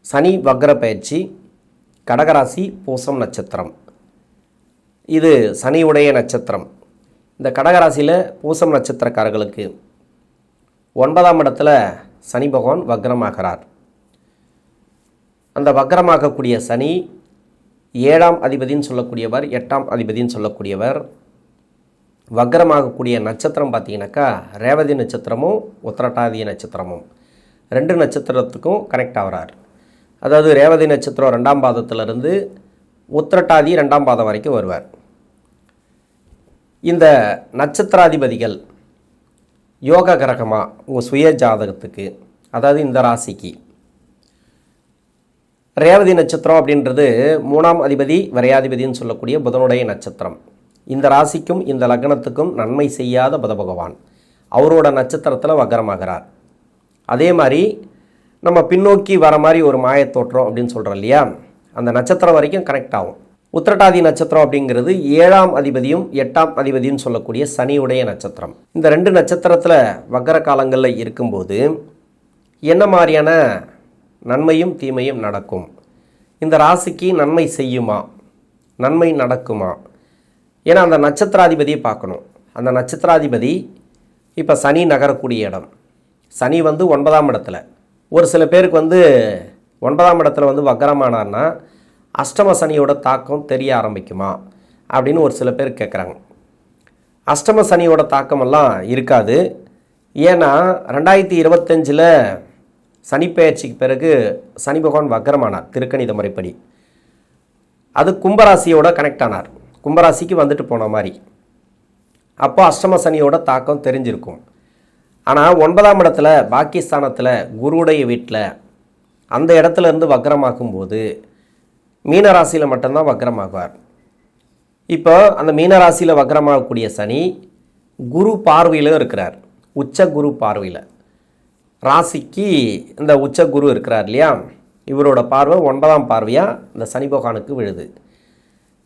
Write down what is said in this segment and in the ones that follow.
சனி வக்ர பயிற்சி, கடகராசி, பூசம் நட்சத்திரம். இது சனியுடைய நட்சத்திரம். இந்த கடகராசியில் பூசம் நட்சத்திரக்காரர்களுக்கு 9ஆம் இடத்துல சனி பகவான் வக்ரமாகிறார். அந்த வக்ரமாகக்கூடிய சனி 7ஆம் அதிபதின்னு சொல்லக்கூடியவர், 8ஆம் அதிபதின்னு சொல்லக்கூடியவர். வக்ரமாகக்கூடிய நட்சத்திரம் பார்த்தீங்கன்னாக்கா ரேவதி நட்சத்திரமும் உத்திரட்டாதி நட்சத்திரமும் 2 நட்சத்திரத்துக்கும் கனெக்ட் ஆகிறார். அதாவது ரேவதி நட்சத்திரம் 2ஆம் பாதத்திலிருந்து உத்திரட்டாதி 2ஆம் பாதம் வரைக்கும் வருவார். இந்த நட்சத்திராதிபதிகள் யோக கிரகமாக உங்கள் சுய ஜாதகத்துக்கு, அதாவது இந்த ராசிக்கு ரேவதி நட்சத்திரம் அப்படின்றது 3ஆம் அதிபதி வரையாதிபதின்னு சொல்லக்கூடிய புதனுடைய நட்சத்திரம். இந்த ராசிக்கும் இந்த லக்னத்துக்கும் நன்மை செய்யாத புத பகவான் அவரோட நட்சத்திரத்தில் வக்ரமாகிறார். அதே மாதிரி நம்ம பின்னோக்கி வர மாதிரி ஒரு மாயத்தோற்றம் அப்படின்னு சொல்கிறோம் இல்லையா, அந்த நட்சத்திரம் வரைக்கும் கனெக்ட் ஆகும். உத்திரட்டாதி நட்சத்திரம் அப்படிங்கிறது 7ஆம் அதிபதியும் 8ஆம் அதிபதியும் சொல்லக்கூடிய சனியுடைய நட்சத்திரம். இந்த 2 நட்சத்திரத்தில் வக்ர காலங்களில் இருக்கும்போது என்ன மாதிரியான நன்மையும் தீமையும் நடக்கும்? இந்த ராசிக்கு நன்மை செய்யுமா, நன்மை நடக்குமா? ஏன்னா அந்த நட்சத்திராதிபதியை பார்க்கணும். அந்த நட்சத்திராதிபதி இப்போ சனி நகரக்கூடிய இடம். சனி 9ஆம் இடத்துல. ஒரு சில பேருக்கு 9ஆம் இடத்துல வக்ரமானார்னா அஷ்டம சனியோட தாக்கம் தெரிய ஆரம்பிக்குமா அப்படின்னு ஒரு சில பேர் கேட்குறாங்க. அஷ்டம சனியோட தாக்கமெல்லாம் இருக்காது. ஏன்னா 2025 சனி பெயர்ச்சிக்கு பிறகு சனி பகவான் வக்ரமானார் திருக்கணித முறைப்படி. அது கும்பராசியோட கனெக்ட் ஆனார், கும்பராசிக்கு வந்துட்டு போன மாதிரி. அப்போ அஷ்டம சனியோட தாக்கம் தெரிஞ்சிருக்கும். ஆனால் 9ஆம் இடத்துல பாக்கியஸ்தானத்தில் குருவுடைய வீட்டில் அந்த இடத்துல இருந்து வக்ரமாக்கும்போது மீனராசியில் மட்டும்தான் வக்ரமாகுவார். இப்போ அந்த மீனராசியில் வக்ரமாகக்கூடிய சனி குரு பார்வையில் இருக்கிறார், உச்ச குரு பார்வையில். ராசிக்கு இந்த உச்ச குரு இருக்கிறார் இல்லையா, இவரோட பார்வை 9ஆம் பார்வையாக இந்த சனி பகவானுக்கு விழுது.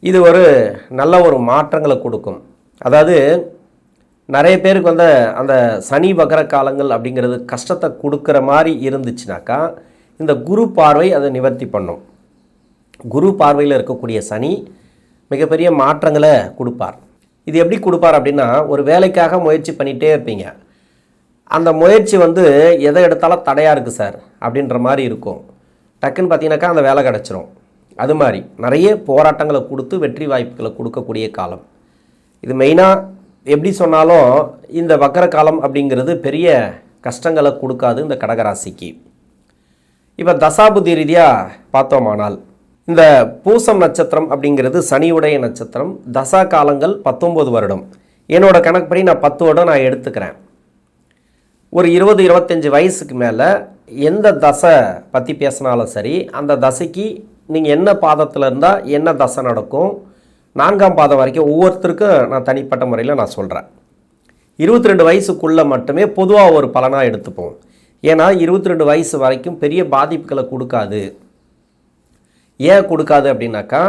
இது ஒரு நல்ல ஒரு மாற்றங்களை கொடுக்கும். அதாவது நிறைய பேருக்கு அந்த சனி வக்ர காலங்கள் அப்படிங்கிறது கஷ்டத்தை கொடுக்குற மாதிரி இருந்துச்சுனாக்கா இந்த குரு பார்வை அதை நிவர்த்தி பண்ணும். குரு பார்வையில் இருக்கக்கூடிய சனி மிகப்பெரிய மாற்றங்களை கொடுப்பார். இது எப்படி கொடுப்பார் அப்படின்னா, ஒரு வேலைக்காக முயற்சி பண்ணிகிட்டே இருப்பீங்க. அந்த முயற்சி எதை எடுத்தாலும் தடையாக இருக்குது சார் அப்படின்ற மாதிரி இருக்கும். டக்குன்னு பார்த்தீங்கன்னாக்கா அந்த வேலை கிடச்சிரும். அது மாதிரி நிறைய போராட்டங்களை கொடுத்து வெற்றி வாய்ப்புகளை கொடுக்கக்கூடிய காலம் இது. மெயினாக எப்படி சொன்னாலும் இந்த வக்ர காலம் அப்படிங்கிறது பெரிய கஷ்டங்களை கொடுக்காது இந்த கடகராசிக்கு. இப்போ தசாபுத்தி ரீதியாக பார்த்தோமானால் இந்த பூசம் நட்சத்திரம் அப்படிங்கிறது சனியுடைய நட்சத்திரம். தசா காலங்கள் 19 வருடம். என்னோட கணக்குப்படி நான் 10 வருடம் நான் எடுத்துக்கிறேன். ஒரு 20-25 வயசுக்கு மேலே எந்த தசை பற்றி பேசினாலும் சரி, அந்த தசைக்கு நீங்கள் என்ன பாதத்தில் இருந்தால் என்ன தசை நடக்கும், 4ஆம் பாதம் வரைக்கும் ஒவ்வொருத்தருக்கும் நான் தனிப்பட்ட முறையில் நான் சொல்கிறேன். 22 வயசுக்குள்ளே மட்டுமே பொதுவாக ஒரு பலனாக எடுத்துப்போம். ஏன்னா 22 வயசு வரைக்கும் பெரிய பாதிப்புகளை கொடுக்காது. ஏன் கொடுக்காது அப்படின்னாக்கா,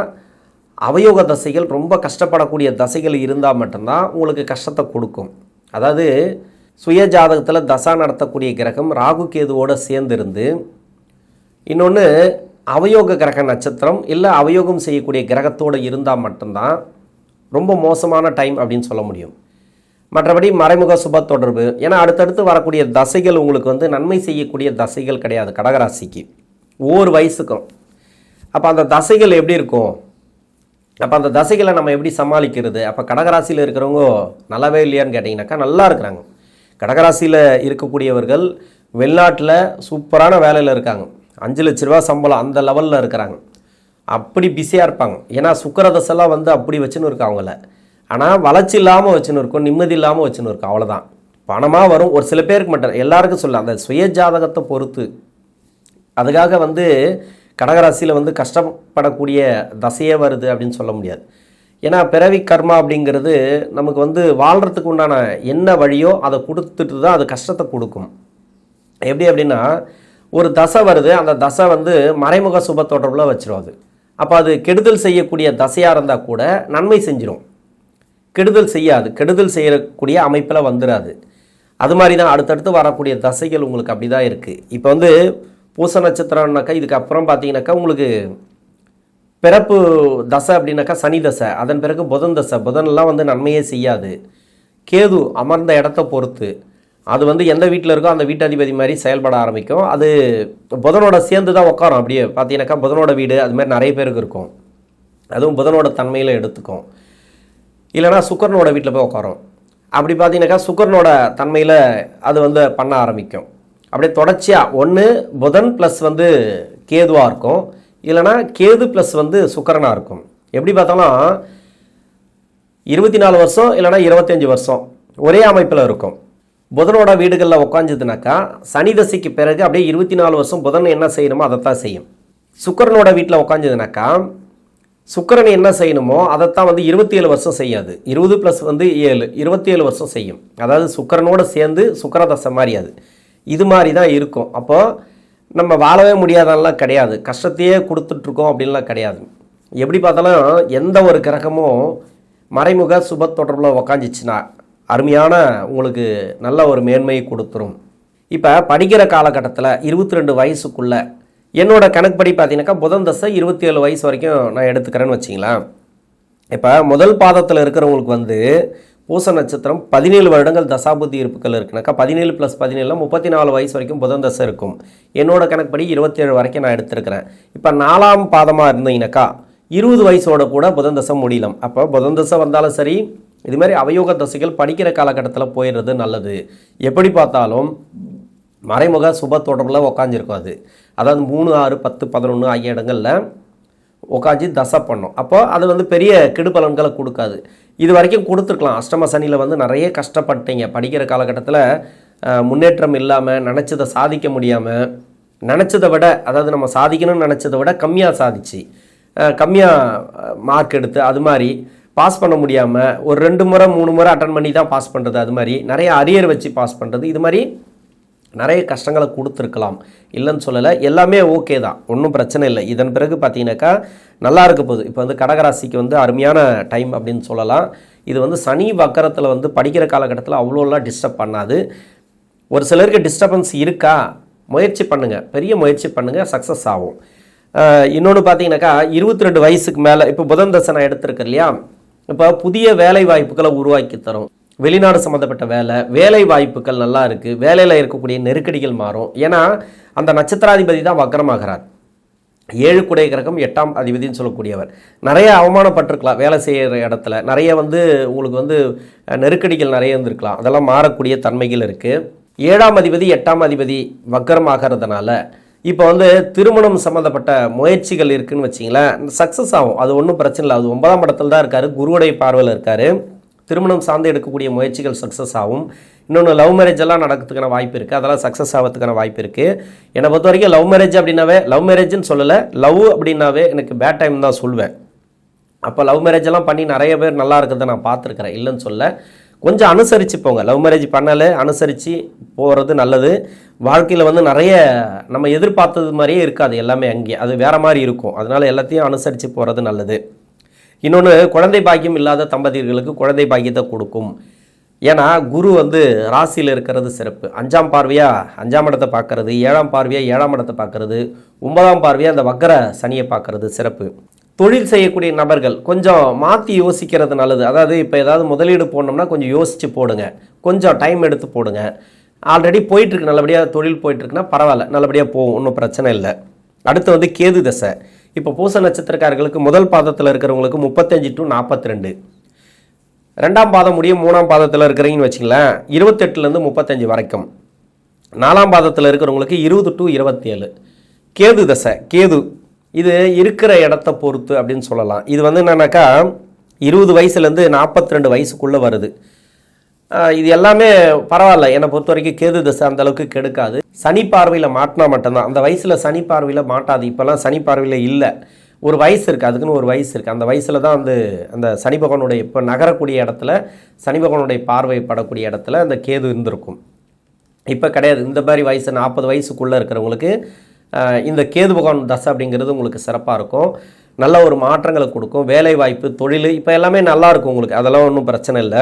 அவயோக தசைகள் ரொம்ப கஷ்டப்படக்கூடிய தசைகள் இருந்தால் மட்டும்தான் உங்களுக்கு கஷ்டத்தை கொடுக்கும். அதாவது சுய ஜாதகத்தில் தசா நடத்தக்கூடிய கிரகம் ராகு கேதுவோடு சேர்ந்திருந்து, இன்னொன்று அவயோக கிரக நட்சத்திரம் இல்லை அவயோகம் செய்யக்கூடிய கிரகத்தோடு இருந்தால் மட்டும்தான் ரொம்ப மோசமான டைம் அப்படின்னு சொல்ல முடியும். மற்றபடி மறைமுக சுப தொடர்பு, ஏன்னா அடுத்தடுத்து வரக்கூடிய தசைகள் உங்களுக்கு நன்மை செய்யக்கூடிய தசைகள் கிடையாது கடகராசிக்கு ஒவ்வொரு வயசுக்கும். அப்போ அந்த தசைகள் எப்படி இருக்கும், அப்போ அந்த தசைகளை நம்ம எப்படி சமாளிக்கிறது? அப்போ கடகராசியில் இருக்கிறவங்க நல்லாவே இல்லையான்னு கேட்டிங்கனாக்கா நல்லா இருக்கிறாங்க. கடகராசியில் இருக்கக்கூடியவர்கள் வெளிநாட்டில் சூப்பரான வேலையில் இருக்காங்க. 5 லட்ச ரூபா சம்பளம் அந்த லெவலில் இருக்கிறாங்க. அப்படி பிஸியாக இருப்பாங்க. ஏன்னா சுக்கரதசெல்லாம் அப்படி வச்சுன்னு இருக்கு அவங்கள. ஆனால் வளர்ச்சி இல்லாமல் வச்சுன்னு இருக்கும், நிம்மதி இல்லாமல் வச்சுன்னு இருக்கும். அவ்வளோதான். பணமாக வரும் ஒரு சில பேருக்கு மட்டும், எல்லாருக்கும் சொல்லலாம். அந்த சுய ஜாதகத்தை பொறுத்து. அதுக்காக கடகராசியில் கஷ்டப்படக்கூடிய தசையே வருது அப்படின்னு சொல்ல முடியாது. ஏன்னா பிறவி கர்மா அப்படிங்கிறது நமக்கு வாழ்கிறதுக்கு உண்டான என்ன வழியோ அதை கொடுத்துட்டு தான் அது கஷ்டத்தை கொடுக்கும். எப்படி அப்படின்னா, ஒரு தசை வருது, அந்த தசை மறைமுக சுப தொடர்பில் வச்சிரும். அது அப்போ அது கெடுதல் செய்யக்கூடிய தசையாக இருந்தால் கூட நன்மை செஞ்சிடும், கெடுதல் செய்யாது. கெடுதல் செய்யக்கூடிய அமைப்பில் வந்துடாது. அது மாதிரி தான் அடுத்தடுத்து வரக்கூடிய தசைகள் உங்களுக்கு அப்படி தான் இருக்குது. இப்போ பூச நட்சத்திரம்னாக்கா இதுக்கு அப்புறம் பார்த்தீங்கன்னாக்கா உங்களுக்கு பிறப்பு தசை அப்படின்னாக்கா சனி தசை, அதன் பிறகு புதன் தசை. புதனெல்லாம் வந்து நன்மையே செய்யாது. கேது அமர்ந்த இடத்த பொறுத்து அது வந்து எந்த வீட்டில் இருக்கோ அந்த வீட்டதிபதி மாதிரி செயல்பட ஆரம்பிக்கும். அது புதனோட சேர்ந்து தான் உட்காரும். அப்படியே பார்த்தீங்கன்னாக்கா புதனோட வீடு அது மாதிரி நிறைய பேருக்கு இருக்கும். அதுவும் புதனோட தன்மையில் எடுத்துக்கும். இல்லைனா சுக்கரனோட வீட்டில் போய் உட்காரும். அப்படி பார்த்தீங்கன்னாக்கா சுக்கரனோட தன்மையில் அது வந்து பண்ண ஆரம்பிக்கும். அப்படியே தொடர்ச்சியாக ஒன்று புதன் ப்ளஸ் வந்து கேதுவாக இருக்கும், இல்லைனா கேது ப்ளஸ் வந்து சுக்கரனாக இருக்கும். எப்படி பார்த்தாலும் 24 வருஷம் இல்லைனா 25 வருஷம் ஒரே அமைப்பில் இருக்கும். புதனோட வீடுகளில் உட்காந்துதுனாக்கா சனி தசைக்கு பிறகு அப்படியே 24 வருஷம் புதன் என்ன செய்யணுமோ அதைத்தான் செய்யும். சுக்கரனோட வீட்டில் உட்காந்துதுனாக்கா சுக்கரன் என்ன செய்யணுமோ அதைத்தான் வந்து 27 வருஷம் செய்யாது. 20 + வந்து 7 27 வருஷம் செய்யும். அதாவது சுக்கரனோடு சேர்ந்து சுக்கர தசை மாதிரி அது இது மாதிரி தான் இருக்கும். அப்போது நம்ம வாழவே முடியாதெல்லாம் கிடையாது, கஷ்டத்தையே கொடுத்துட்ருக்கோம் அப்படின்லாம் கிடையாது. எப்படி பார்த்தாலும் எந்த ஒரு கிரகமும் மறைமுக சுப தொடர்பில் உக்காந்துச்சுன்னா அருமையான உங்களுக்கு நல்ல ஒரு மேன்மையை கொடுத்துரும். இப்போ படிக்கிற காலகட்டத்தில் 22 வயசுக்குள்ளே என்னோட கணக்குப்படி பார்த்தீங்கன்னாக்கா புதன் தசை 27 வயசு வரைக்கும் நான் எடுத்துக்கிறேன்னு வச்சிங்களேன். இப்போ முதல் பாதத்தில் இருக்கிறவங்களுக்கு வந்து பூச நட்சத்திரம் 17 வருடங்கள் தசாபுத்தி இருப்புகள் இருக்குனாக்கா 17 + 17 34 வயசு வரைக்கும் புதன் தசை இருக்கும். என்னோட கணக்குப்படி 27 வரைக்கும் நான் எடுத்திருக்கிறேன். இப்போ 4ஆம் பாதமாக இருந்தீங்கன்னாக்கா 20 வயசோட கூட புதன் தசை முடியலாம். அப்போ புதன் தசை வந்தாலும் சரி இது மாதிரி அவயோக தசைகள் படிக்கிற காலகட்டத்தில் போயிடுறது நல்லது. எப்படி பார்த்தாலும் மறைமுக சுப தொடர்பில் உக்காந்துருக்கும். அதாவது 3, 6, 10, 11 ஆகிய இடங்களில் உட்காந்து தசை பண்ணும். அப்போ அது வந்து பெரிய கெடுபலன்களை கொடுக்காது. இது வரைக்கும் கொடுத்துருக்கலாம். அஷ்டம சனியில் வந்து நிறைய கஷ்டப்பட்டீங்க. படிக்கிற காலகட்டத்தில் முன்னேற்றம் இல்லாமல் நினச்சதை சாதிக்க முடியாமல் நினச்சதை விட அதாவது நம்ம சாதிக்கணும்னு நினச்சதை விட கம்மியாக சாதிச்சு கம்மியாக மார்க் எடுத்து அது மாதிரி பாஸ் பண்ண முடியாமல் ஒரு 2 முறை 3 முறை அட்டன் பண்ணி தான் பாஸ் பண்ணுறது, அது மாதிரி நிறைய அரியர் வச்சு பாஸ் பண்ணுறது, இது மாதிரி நிறைய கஷ்டங்களை கொடுத்துருக்கலாம். இல்லைன்னு சொல்லலை, எல்லாமே ஓகே தான், ஒன்றும் பிரச்சனை இல்லை. இதன் பிறகு பார்த்தீங்கன்னாக்கா நல்லா இருக்க போகுது. இப்போ வந்து கடகராசிக்கு வந்து அருமையான டைம் அப்படின்னு சொல்லலாம். இது வந்து சனி வக்கரத்தில் வந்து படிக்கிற காலகட்டத்தில் அவ்வளோலாம் டிஸ்டர்ப் பண்ணாது. ஒரு சிலருக்கு டிஸ்டர்பன்ஸ் இருக்கா, முயற்சி பண்ணுங்கள், பெரிய முயற்சி பண்ணுங்கள், சக்ஸஸ் ஆகும். இன்னொன்று பார்த்தீங்கன்னாக்கா 22 வயசுக்கு மேலே இப்போ புதன் தசை நான் எடுத்திருக்கேன் இல்லையா, இப்போ புதிய வேலை வாய்ப்புகளை உருவாக்கி தரும். வெளிநாடு சம்மந்தப்பட்ட வேலை வாய்ப்புகள் நல்லா இருக்குது. வேலையில் இருக்கக்கூடிய நெருக்கடிகள் மாறும். ஏன்னா அந்த நட்சத்திராதிபதி தான் வக்கரமாகிறார். 7 குடை கிரகம் 8ஆம் அதிபதினு சொல்லக்கூடியவர். நிறைய அவமானப்பட்டிருக்கலாம் வேலை செய்கிற இடத்துல, நிறைய வந்து உங்களுக்கு வந்து நெருக்கடிகள் நிறைய இருந்திருக்கலாம். அதெல்லாம் மாறக்கூடிய தன்மைகள் இருக்குது. 7ஆம் அதிபதி 8ஆம் அதிபதி வக்கரமாகிறதுனால இப்போ வந்து திருமணம் சம்மந்தப்பட்ட முயற்சிகள் இருக்குதுன்னு வச்சிங்களேன், சக்ஸஸ் ஆகும். அது ஒன்றும் பிரச்சனை இல்லை. அது 9ஆம் இடத்துல தான் இருக்கார், குருவுடைய பார்வையில் இருக்கார். திருமணம் சார்ந்து எடுக்கக்கூடிய முயற்சிகள் சக்ஸஸ் ஆகும். இன்னொன்று லவ் மேரேஜ் எல்லாம் நடக்கிறதுக்கான வாய்ப்பு இருக்குது, அதெல்லாம் சக்ஸஸ் ஆகிறதுக்கான வாய்ப்பு இருக்குது. என்னை பொறுத்த வரைக்கும் லவ் மேரேஜ் அப்படின்னாவே, லவ் மேரேஜ்னு சொல்லலை, லவ் அப்படின்னாவே எனக்கு பேட் டைம் தான் சொல்வேன். அப்போ லவ் மேரேஜ் எல்லாம் பண்ணி நிறைய பேர் நல்லா இருக்கிறத நான் பார்த்துருக்குறேன், இல்லைன்னு சொல்ல. கொஞ்சம் அனுசரித்து போங்க. லவ் மேரேஜ் பண்ணாலே அனுசரித்து போகிறது நல்லது. வாழ்க்கையில் வந்து நிறைய நம்ம எதிர்பார்த்தது மாதிரியே இருக்காது, எல்லாமே அங்கே அது வேறு மாதிரி இருக்கும். அதனால் எல்லாத்தையும் அனுசரித்து போகிறது நல்லது. இன்னொன்று, குழந்தை பாக்கியம் இல்லாத தம்பதியர்களுக்கு குழந்தை பாக்கியத்தை கொடுக்கும். ஏன்னா குரு வந்து ராசியில் இருக்கிறது சிறப்பு. 5ஆம் பார்வையாக 5ஆம் இடத்தை பார்க்கறது, 7ஆம் பார்வையாக 7ஆம் இடத்தை பார்க்கறது, 9ஆம் பார்வையாக அந்த வக்கர சனியை பார்க்கறது சிறப்பு. தொழில் செய்யக்கூடிய நபர்கள் கொஞ்சம் மாற்றி யோசிக்கிறது நல்லது. அதாவது இப்போ ஏதாவது முதலீடு போடணும்னா கொஞ்சம் யோசித்து போடுங்க, கொஞ்சம் டைம் எடுத்து போடுங்க. ஆல்ரெடி போயிட்டுருக்கு, நல்லபடியாக தொழில் போயிட்டுருக்குன்னா பரவாயில்ல, நல்லபடியாக போகும், ஒன்றும் பிரச்சனை இல்லை. அடுத்து வந்து கேது தசை. இப்போ பூச நட்சத்திரக்காரர்களுக்கு முதல் பாதத்தில் இருக்கிறவங்களுக்கு 35 to 42, 2ஆம் பாதம் முடியும் 3ஆம் பாதத்தில் இருக்கிறீங்கன்னு வச்சிங்களேன் 28லேருந்து 35 வரைக்கும், 4ஆம் பாதத்தில் இருக்கிறவங்களுக்கு 20 to 27 கேது தசை. கேது இது இருக்கிற இடத்த பொறுத்து அப்படின்னு சொல்லலாம். இது வந்து என்னன்னாக்கா 20 வயசுலேருந்து 42 வயசுக்குள்ளே வருது. இது எல்லாமே பரவாயில்ல, என்னை பொறுத்த வரைக்கும் கேது தசை அந்தளவுக்கு கெடுக்காது. சனி பார்வையில் மாட்டினா மட்டும்தான். அந்த வயசில் சனி பார்வையில் மாட்டாது. இப்போல்லாம் சனி பார்வையில் இல்லை, ஒரு வயசு இருக்குது, அதுக்குன்னு ஒரு வயசு இருக்குது. அந்த வயசில் தான் வந்து அந்த சனி பகவானுடைய இப்போ நகரக்கூடிய இடத்துல சனி பகவானுடைய பார்வை படக்கூடிய இடத்துல அந்த கேது இருந்திருக்கும். இப்போ கிடையாது. இந்த மாதிரி வயசு 40 வயசுக்குள்ளே இருக்கிறவங்களுக்கு இந்த கேது பகவான் தசை அப்படிங்கிறது உங்களுக்கு சிறப்பாக இருக்கும். நல்ல ஒரு மாற்றங்களை கொடுக்கும். வேலை வாய்ப்பு, தொழில் இப்போ எல்லாமே நல்லாயிருக்கும் உங்களுக்கு, அதெல்லாம் ஒன்றும் பிரச்சனை இல்லை.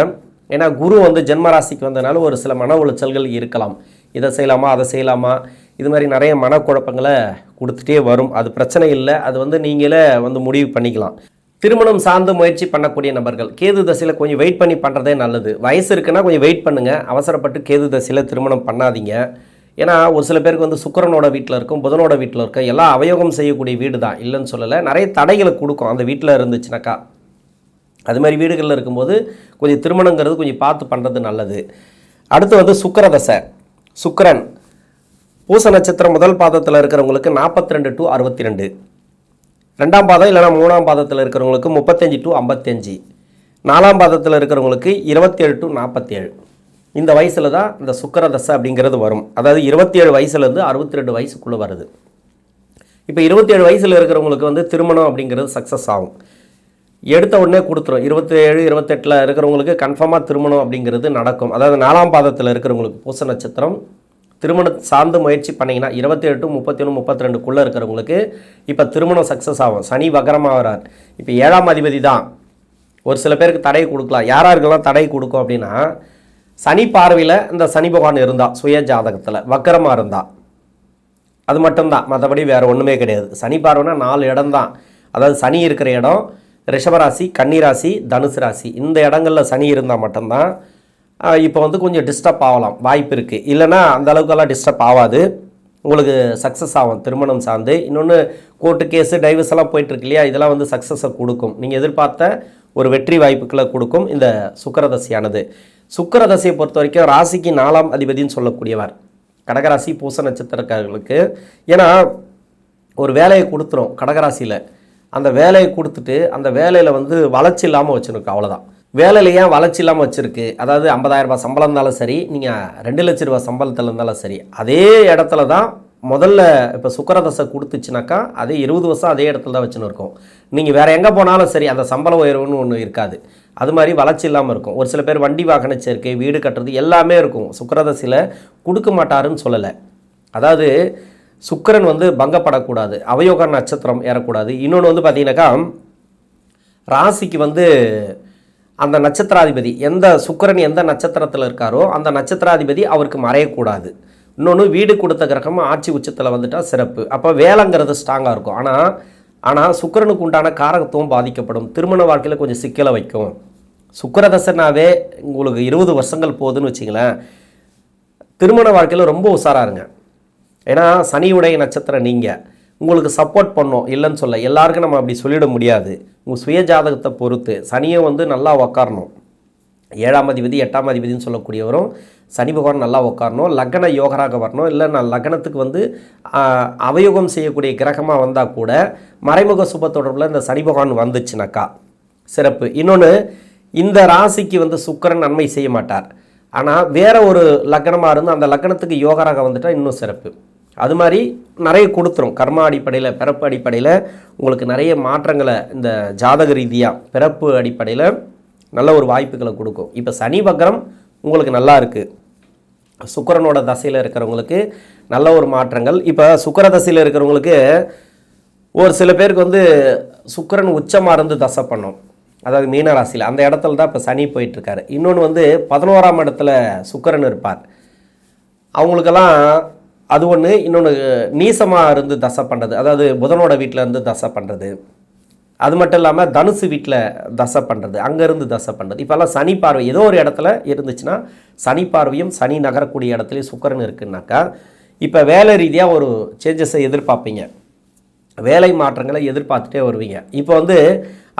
ஏன்னா குரு வந்து ஜென்மராசிக்கு வந்ததுனால ஒரு சில மன உளைச்சல்கள் இருக்கலாம். இதை செய்யலாமா அதை செய்யலாமா, இது மாதிரி நிறைய மனக்குழப்பங்களை கொடுத்துட்டே வரும். அது பிரச்சனை இல்லை, அது வந்து நீங்களே வந்து முடிவு பண்ணிக்கலாம். திருமணம் சார்ந்து முயற்சி பண்ணக்கூடிய நபர்கள் கேது தசையில் கொஞ்சம் வெயிட் பண்ணி பண்ணுறதே நல்லது. வயசு இருக்குன்னா கொஞ்சம் வெயிட் பண்ணுங்கள், அவசரப்பட்டு கேது தசையில் திருமணம் பண்ணாதீங்க. ஏன்னா ஒரு சில பேருக்கு வந்து சுக்கிரனோட வீட்டில் இருக்கும், புதனோட வீட்டில் இருக்கும், எல்லாம் அவயோகம் செய்யக்கூடிய வீடு தான், இல்லைன்னு சொல்லலை. நிறைய தடைகளை கொடுக்கும் அந்த வீட்டில் இருந்துச்சுனாக்கா. அது மாதிரி வீடுகளில் இருக்கும்போது கொஞ்சம் திருமணங்கிறது கொஞ்சம் பார்த்து பண்ணுறது நல்லது. அடுத்து வந்து சுக்கிரதசை. சுக்கிரன் பூச நட்சத்திரம் முதல் பாதத்தில் இருக்கிறவங்களுக்கு 42 to 62, ரெண்டாம் பாதம் இல்லைனா மூணாம் பாதத்தில் இருக்கிறவங்களுக்கு 35 to 55, நாலாம் பாதத்தில் இருக்கிறவங்களுக்கு 27 to 47. இந்த வயசில் தான் இந்த சுக்கிரதசை அப்படிங்கிறது வரும். அதாவது 27 வயசுலேருந்து 62 வயசுக்குள்ளே வருது. இப்போ 27 வயசில் இருக்கிறவங்களுக்கு வந்து திருமணம் அப்படிங்கிறது சக்ஸஸ் ஆகும், எடுத்த உடனே கொடுத்துரும். 27 28 இருக்கிறவங்களுக்கு கன்ஃபார்மாக திருமணம் அப்படிங்கிறது நடக்கும். அதாவது நாலாம் பாதத்தில் இருக்கிறவங்களுக்கு பூச நட்சத்திரம் திருமணம் சார்ந்து முயற்சி பண்ணிங்கன்னா 27 to 31 32க்குள்ளே இருக்கிறவங்களுக்கு இப்போ திருமணம் சக்ஸஸ் ஆகும். சனி வக்கரமாகிறார். இப்போ 7ஆம் அதிபதி தான். ஒரு சில பேருக்கு தடை கொடுக்கலாம். யாராருக்கெல்லாம் தடை கொடுக்கும் அப்படின்னா, சனி பார்வையில் இந்த சனி பகவான் இருந்தால் சுய ஜாதகத்தில் வக்கரமாக இருந்தால் அது மட்டும்தான், மற்றபடி வேறு ஒன்றுமே கிடையாது. சனி பார்வைனா 4 இடம் தான். அதாவது சனி இருக்கிற இடம் ரிஷபராசி, கன்னிராசி, தனுசு ராசி, இந்த இடங்களில் சனி இருந்தால் மட்டும்தான் இப்போ வந்து கொஞ்சம் டிஸ்டர்ப் ஆகலாம், வாய்ப்பு இருக்குது. இல்லைனா அந்த அளவுக்கெல்லாம் டிஸ்டர்ப் ஆகாது, உங்களுக்கு சக்ஸஸ் ஆகும் திருமணம் சார்ந்து. இன்னொன்று கோர்ட்டு கேஸு டைவர்ஸ் எல்லாம் போயிட்டுருக்கு இல்லையா, இதெல்லாம் வந்து சக்ஸஸை கொடுக்கும். நீங்கள் எதிர்பார்த்த ஒரு வெற்றி வாய்ப்புகளை கொடுக்கும் இந்த சுக்கிரதசையானது. சுக்கிரதசையை பொறுத்த வரைக்கும் ராசிக்கு 4ஆம் அதிபதினு சொல்லக்கூடியவர் கடகராசி பூச நட்சத்திரக்காரர்களுக்கு. ஏன்னா ஒரு வேலையை கொடுத்துரும் கடகராசியில், அந்த வேலையை கொடுத்துட்டு அந்த வேலையில் வந்து வளர்ச்சி இல்லாமல் வச்சுருக்கு, அவ்வளோதான். வேலையில் ஏன் வளர்ச்சி இல்லாமல் வச்சுருக்கு, அதாவது 50,000 ரூபாய் சம்பளம் இருந்தாலும் சரி, நீங்கள் 2 லட்ச ரூபா சம்பளத்தில் இருந்தாலும் சரி, அதே இடத்துல தான் முதல்ல இப்போ சுக்கிரதசை கொடுத்துச்சுனாக்கா அதே 20 வருஷம் அதே இடத்துல தான் வச்சுன்னு இருக்கும். நீங்கள் வேறு எங்கே போனாலும் சரி அந்த சம்பள உயர்வுன்னு ஒன்று இருக்காது. அது மாதிரி வளர்ச்சி இல்லாமல் இருக்கும். ஒரு சில பேர் வண்டி வாகன சேர்க்கை, வீடு கட்டுறது எல்லாமே இருக்கும். சுக்கிரதசையில் கொடுக்க மாட்டாருன்னு சொல்லலை. அதாவது சுக்கிரன் வந்து பங்கப்படக்கூடாது, அவயோக நட்சத்திரம் ஏறக்கூடாது. இன்னொன்று வந்து பார்த்தீங்கன்னாக்கா ராசிக்கு வந்து அந்த நட்சத்திராதிபதி சுக்கிரன் எந்த நட்சத்திரத்தில் இருக்காரோ அந்த நட்சத்திராதிபதி அவருக்கு மறையக்கூடாது. இன்னொன்று வீடு கொடுத்த கிரகம் ஆட்சி உச்சத்தில் வந்துட்டால் சிறப்பு. அப்போ வேலைங்கிறது ஸ்ட்ராங்காக இருக்கும். ஆனால் சுக்கிரனுக்கு உண்டான காரகத்துவம் பாதிக்கப்படும், திருமண வாழ்க்கையில் கொஞ்சம் சிக்கலை வைக்கும். சுக்கிரதசைனாவே உங்களுக்கு 20 வருஷங்கள் போகுதுன்னு வச்சிங்களேன், திருமண வாழ்க்கையில் ரொம்ப உஷாராக இருங்க. ஏன்னா சனியுடைய நட்சத்திரம் நீங்கள், உங்களுக்கு சப்போர்ட் பண்ணோம், இல்லைன்னு சொல்ல எல்லாருக்கும் நம்ம அப்படி சொல்லிட முடியாது. உங்கள் சுய ஜாதகத்தை பொறுத்து சனியை வந்து நல்லா உக்காரணும். 7ஆம் அதிபதி 8ஆம் அதிபதினு சொல்லக்கூடியவரும் சனி பகவான் நல்லா உட்காரணும், லக்ன யோகராக வரணும். இல்லை நான் லக்னத்துக்கு வந்து அவயோகம் செய்யக்கூடிய கிரகமாக வந்தால் கூட மறைமுக சுப தொடர்பில் இந்த சனி பகவான் வந்துச்சுனாக்கா சிறப்பு. இன்னொன்று, இந்த ராசிக்கு வந்து சுக்கிரன் நன்மை செய்ய மாட்டார், ஆனால் வேற ஒரு லக்னமாக இருந்து அந்த லக்னத்துக்கு யோகராக வந்துட்டால் இன்னும் சிறப்பு. அது மாதிரி நிறைய கொடுத்துரும். கர்மா அடிப்படையில், பிறப்பு அடிப்படையில் உங்களுக்கு நிறைய மாற்றங்களை இந்த ஜாதக ரீதியாக பிறப்பு அடிப்படையில் நல்ல ஒரு வாய்ப்புகளை கொடுக்கும். இப்போ சனி வக்ரம் உங்களுக்கு நல்லா இருக்குது, சுக்கிரனோட தசையில் இருக்கிறவங்களுக்கு நல்ல ஒரு மாற்றங்கள். இப்போ சுக்கிர தசையில் இருக்கிறவங்களுக்கு ஒரு சில பேருக்கு வந்து சுக்கிரன் உச்சமாக இருந்து தசை பண்ணும், அதாவது மீன ராசியில் அந்த இடத்துல தான் இப்போ சனி போயிட்டுருக்காரு. இன்னொன்று வந்து 11ஆம் இடத்துல சுக்கிரன் இருப்பார், அவங்களுக்கெல்லாம் அது ஒன்று. இன்னொன்று நீசமாக இருந்து தசை பண்ணுறது, அதாவது புதனோட வீட்டில் இருந்து தசை பண்ணுறது. அது மட்டும் இல்லாமல் தனுசு வீட்டில் தசை பண்ணுறது, அங்கேருந்து தசை பண்ணுறது. இப்போல்லாம் சனி பார்வை ஏதோ ஒரு இடத்துல இருந்துச்சுன்னா, சனி பார்வையும் சனி நகரக்கூடிய இடத்துலையும் சுக்கிரன் இருக்குன்னாக்கா இப்போ வேலை ரீதியாக ஒரு சேஞ்சஸை எதிர்பார்ப்பீங்க, வேலை மாற்றங்களை எதிர்பார்த்துட்டே வருவீங்க. இப்போ வந்து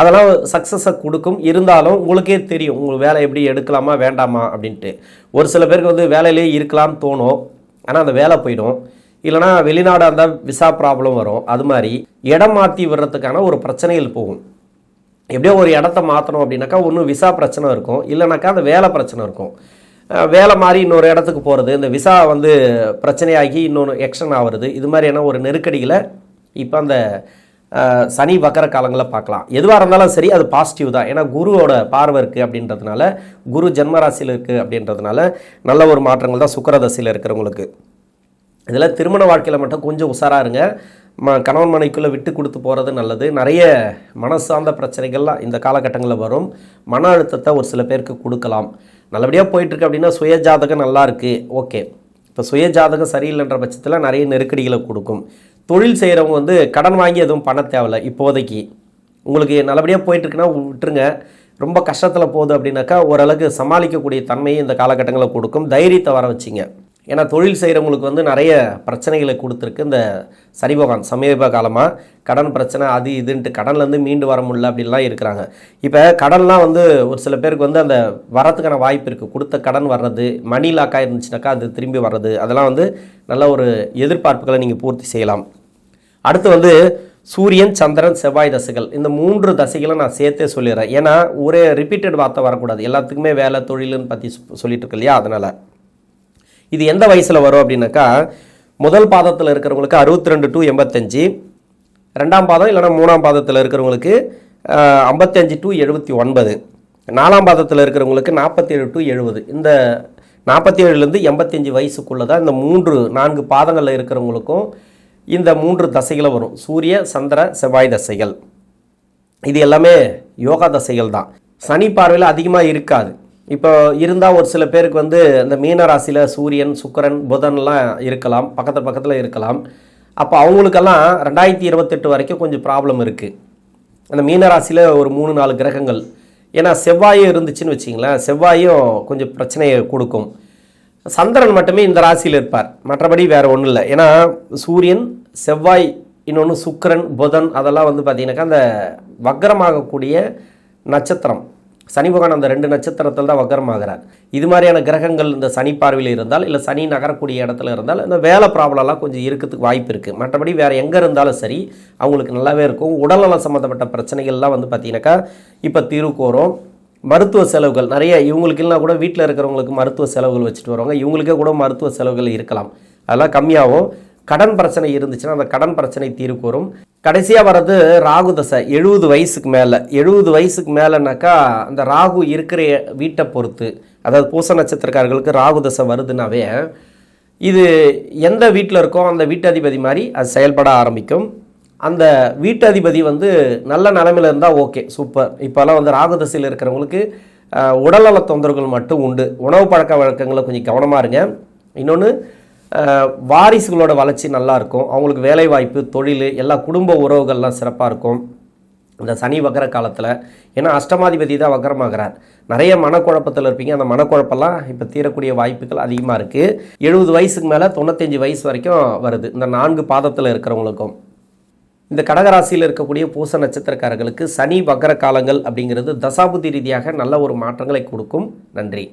அதெல்லாம் சக்ஸஸை கொடுக்கும். இருந்தாலும் உங்களுக்கே தெரியும் உங்களுக்கு வேலை எப்படி எடுக்கலாமா வேண்டாமா அப்படின்ட்டு. ஒரு சில பேருக்கு வந்து வேலையிலே இருக்கலாம்னு தோணும், ஆனால் அந்த வேலை போயிடும். இல்லைனா வெளிநாடாக இருந்தால் விசா ப்ராப்ளம் வரும். அது மாதிரி இடம் மாற்றி விடுறதுக்கான ஒரு பிரச்சனைகள் போகும். எப்படியோ ஒரு இடத்த மாற்றணும் அப்படின்னாக்கா ஒன்றும் விசா பிரச்சனை இருக்கும், இல்லைனாக்கா அந்த வேலை பிரச்சனை இருக்கும். வேலை மாதிரி இன்னொரு இடத்துக்கு போகிறது, இந்த விசா வந்து பிரச்சனையாகி இன்னொன்று எக்ஸ்டன் ஆகிறது. இது மாதிரியான ஒரு நெருக்கடிகளை இப்போ அந்த சனி வக்கர காலங்களில் பார்க்கலாம். எதுவாக இருந்தாலும் சரி அது பாசிட்டிவ் தான். ஏன்னா குருவோட பார்வை இருக்குது அப்படின்றதுனால, குரு ஜென்மராசியில் இருக்குது அப்படின்றதுனால நல்ல ஒரு மாற்றங்கள் தான் சுக்கிர தசையில் இருக்கிறவங்களுக்கு. இதில் திருமண வாழ்க்கையில் மட்டும் கொஞ்சம் உஷாராக இருங்க. கணவன் மனைக்குள்ளே விட்டு கொடுத்து போகிறது நல்லது. நிறைய மன சார்ந்த பிரச்சனைகள்லாம் இந்த காலகட்டங்களில் வரும். மன அழுத்தத்தை ஒரு சில பேருக்கு கொடுக்கலாம். நல்லபடியாக போயிட்டுருக்கு அப்படின்னா சுய ஜாதகம் நல்லா இருக்குது, ஓகே. இப்போ சுய ஜாதகம் சரியில்லைன்ற பட்சத்தில் நிறைய நெருக்கடிகளை கொடுக்கும். தொழில் செய்கிறவங்க வந்து கடன் வாங்கி எதுவும் பண்ண தேவையில்லை. இப்போதைக்கு உங்களுக்கு நல்லபடியாக போயிட்டுருக்குன்னா விட்டுருங்க. ரொம்ப கஷ்டத்தில் போகுது அப்படின்னாக்கா ஓரளவுக்கு சமாளிக்கக்கூடிய தன்மையை இந்த காலகட்டங்களில் கொடுக்கும். தைரியத்தை வர வச்சிங்க. ஏன்னா தொழில் செய்கிறவங்களுக்கு வந்து நிறைய பிரச்சனைகளை கொடுத்துருக்கு இந்த சனி பகவான். சமீப காலமாக கடன் பிரச்சனை அது இதுன்ட்டு கடன்லேருந்து மீண்டு வர முடியல அப்படின்லாம் இருக்கிறாங்க. இப்போ கடன்லாம் வந்து ஒரு சில பேருக்கு வந்து அந்த வரத்துக்கான வாய்ப்பு இருக்குது. கொடுத்த கடன் வர்றது, மணி லாக்காக இருந்துச்சுனாக்கா அது திரும்பி வர்றது, அதெல்லாம் வந்து நல்ல ஒரு எதிர்பார்ப்புகளை நீங்கள் பூர்த்தி செய்யலாம். அடுத்து வந்து சூரியன், சந்திரன், செவ்வாய் தசைகள், இந்த 3 தசைகளை நான் சேர்த்தே சொல்லிடுறேன். ஏன்னா ஒரே ரிப்பீட்டட் வார்த்தை வரக்கூடாது. எல்லாத்துக்குமே வேலை தொழிலுன்னு பற்றி சொல்லிட்டு இருக்கு இல்லையா, அதனால் இது எந்த வயசில் வரும் அப்படின்னாக்கா முதல் பாதத்தில் இருக்கிறவங்களுக்கு 62 to 85, 2ஆம் பாதம் இல்லைனா 3ஆம் பாதத்தில் இருக்கிறவங்களுக்கு 55 to 79, 4ஆம் பாதத்தில் இருக்கிறவங்களுக்கு 47 to 70. இந்த 47லேருந்து 85 வயசுக்குள்ளே தான் இந்த 4 பாதங்களில் இருக்கிறவங்களுக்கும் இந்த 3 தசைகளை வரும். சூரிய, சந்திர, செவ்வாய் தசைகள். இது எல்லாமே யோகா தசைகள் தான். சனி பார்வையில் அதிகமாக இருக்காது. இப்போ இருந்தால் ஒரு சில பேருக்கு வந்து இந்த மீன ராசியில் சூரியன், சுக்கிரன், புதன்லாம் இருக்கலாம், பக்கத்தில் இருக்கலாம். அப்போ அவங்களுக்கெல்லாம் 2028 வரைக்கும் கொஞ்சம் ப்ராப்ளம் இருக்குது. அந்த மீன ராசியில் ஒரு 3-4 கிரகங்கள். ஏன்னா செவ்வாயும் இருந்துச்சுன்னு வச்சிங்களேன், செவ்வாயும் கொஞ்சம் பிரச்சனையை கொடுக்கும். சந்திரன் மட்டுமே இந்த ராசியில் இருப்பார், மற்றபடி வேறு ஒன்றும் இல்லை. ஏன்னா சூரியன், செவ்வாய், இன்னொன்று சுக்கிரன், புதன், அதெல்லாம் வந்து பார்த்திங்கனாக்கா அந்த வக்கரமாகக்கூடிய நட்சத்திரம். சனி பகவான் அந்த 2 நட்சத்திரத்தில் தான் வக்கரமாகிறார். இது மாதிரியான கிரகங்கள் இந்த சனி பார்வையில் இருந்தால், இல்லை சனி நகரக்கூடிய இடத்துல இருந்தால் இந்த வேலை ப்ராப்ளம்லாம் கொஞ்சம் இருக்கிறதுக்கு வாய்ப்பு இருக்குது. மற்றபடி வேறு எங்கே இருந்தாலும் சரி அவங்களுக்கு நல்லாவே இருக்கும். உடல்நலம் சம்மந்தப்பட்ட பிரச்சனைகள்லாம் வந்து பார்த்திங்கனாக்கா இப்போ தீர்வுக்கு வரும். மருத்துவ செலவுகள் நிறைய இவங்களுக்குலாம் கூட வீட்டில் இருக்கிறவங்களுக்கு மருத்துவ செலவுகள் வச்சுட்டு வருவாங்க. இவங்களுக்கே கூட மருத்துவ செலவுகள் இருக்கலாம், அதெல்லாம் கம்மியாகும். கடன் பிரச்சனை இருந்துச்சுன்னா அந்த கடன் பிரச்சனை தீர்வுக்கு வரும். கடைசியாக வர்றது ராகு தசை. 70 வயசுக்கு மேலே, 70 வயசுக்கு மேலேனாக்கா அந்த ராகு இருக்கிற வீட்டை பொறுத்து, அதாவது பூச நட்சத்திரக்காரர்களுக்கு ராகு தசை வருதுனாவே இது எந்த வீட்டில் இருக்கோ அந்த வீட்டதிபதி மாதிரி அது செயல்பட ஆரம்பிக்கும். அந்த வீட்டதிபதி வந்து நல்ல நிலைமையில் இருந்தால் ஓகே, சூப்பர். இப்போல்லாம் வந்து ராகு தசையில் இருக்கிறவங்களுக்கு உடல்நல தொந்தரவுகள் மட்டும் உண்டு. உணவு பழக்க வழக்கங்களை கொஞ்சம் கவனமாக இருங்க. இன்னொன்று வாரிசுகளோட வளர்ச்சி நல்லாயிருக்கும். அவங்களுக்கு வேலைவாய்ப்பு, தொழில், எல்லா குடும்ப உறவுகள்லாம் சிறப்பாக இருக்கும் இந்த சனி வக்கர காலத்தில். ஏன்னா அஷ்டமாதிபதி தான் வக்கரமாகிறார். நிறைய மனக்குழப்பத்தில் இருப்பீங்க. அந்த மனக்குழப்பெல்லாம் இப்போ தீரக்கூடிய வாய்ப்புகள் அதிகமாக இருக்குது. 70 வயசுக்கு மேலே 95 வயசு வரைக்கும் வருது இந்த 4 பாதத்தில் இருக்கிறவங்களுக்கும். இந்த கடகராசியில் இருக்கக்கூடிய பூச நட்சத்திரக்காரர்களுக்கு சனி வக்கர காலங்கள் அப்படிங்கிறது தசாபுத்தி ரீதியாக நல்ல ஒரு மாற்றங்களை கொடுக்கும். நன்றி.